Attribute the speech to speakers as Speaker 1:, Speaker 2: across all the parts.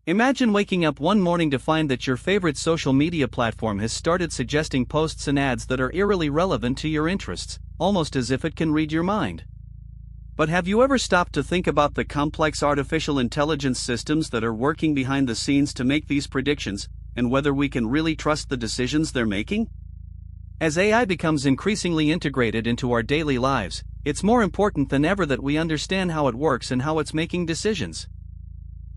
Speaker 1: Imagine waking up one morning to find that your favorite social media platform has started suggesting posts and ads that are eerily relevant to your interests, almost as if it can read your mind. But have you ever stopped to think about the complex artificial intelligence systems that are working behind the scenes to make these predictions, and whether we can really trust the decisions they're making? As AI becomes increasingly integrated into our daily lives, it's more important than ever that we understand how it works and how it's making decisions.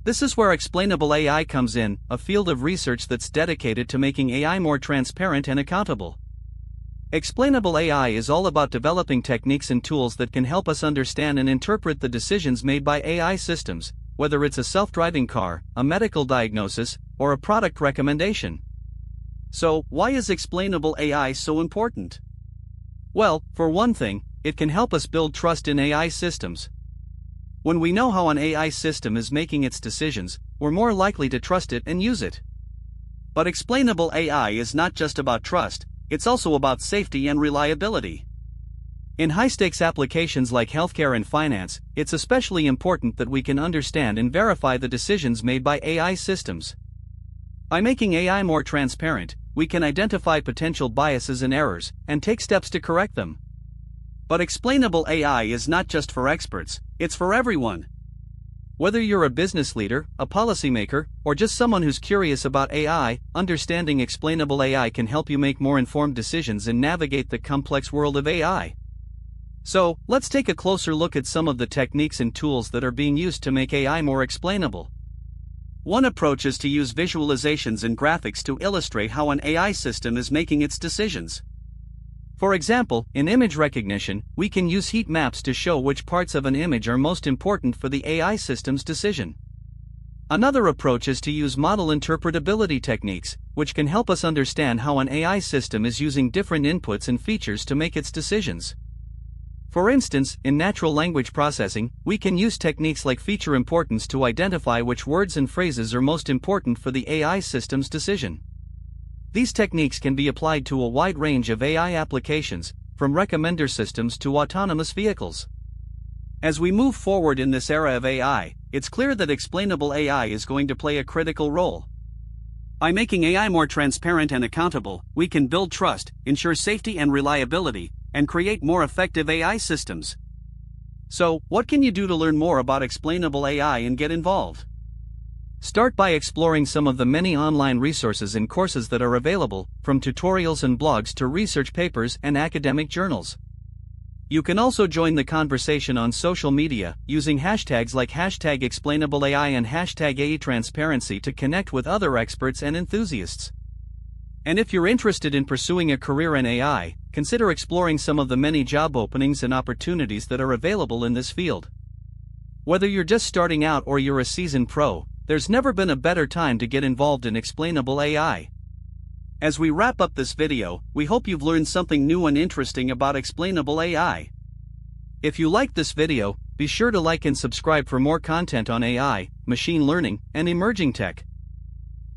Speaker 1: This is where explainable AI comes in, a field of research that's dedicated to making AI more transparent and accountable. Explainable AI is all about developing techniques and tools that can help us understand and interpret the decisions made by AI systems, whether it's a self-driving car, a medical diagnosis, or a product recommendation. So, why is explainable AI so important? Well, for one thing, it can help us build trust in AI systems. When we know how an AI system is making its decisions, we're more likely to trust it and use it. But explainable AI is not just about trust, it's also about safety and reliability. In high-stakes applications like healthcare and finance, it's especially important that we can understand and verify the decisions made by AI systems. By making AI more transparent, we can identify potential biases and errors, and take steps to correct them. But explainable AI is not just for experts, it's for everyone. Whether you're a business leader, a policymaker, or just someone who's curious about AI, understanding explainable AI can help you make more informed decisions and navigate the complex world of AI. So, let's take a closer look at some of the techniques and tools that are being used to make AI more explainable. One approach is to use visualizations and graphics to illustrate how an AI system is making its decisions. For example, in image recognition, we can use heat maps to show which parts of an image are most important for the AI system's decision. Another approach is to use model interpretability techniques, which can help us understand how an AI system is using different inputs and features to make its decisions. For instance, in natural language processing, we can use techniques like feature importance to identify which words and phrases are most important for the AI system's decision. These techniques can be applied to a wide range of AI applications, from recommender systems to autonomous vehicles. As we move forward in this era of AI, it's clear that explainable AI is going to play a critical role. By making AI more transparent and accountable, we can build trust, ensure safety and reliability, and create more effective AI systems. So, what can you do to learn more about explainable AI and get involved? Start by exploring some of the many online resources and courses that are available, from tutorials and blogs to research papers and academic journals. You can also join the conversation on social media, using hashtags like #explainableAI and #AETransparency to connect with other experts and enthusiasts. And if you're interested in pursuing a career in AI, consider exploring some of the many job openings and opportunities that are available in this field. Whether you're just starting out or you're a seasoned pro, there's never been a better time to get involved in explainable AI. As we wrap up this video, we hope you've learned something new and interesting about explainable AI. If you liked this video, be sure to like and subscribe for more content on AI, machine learning, and emerging tech.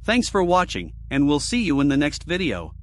Speaker 1: Thanks for watching, and we'll see you in the next video.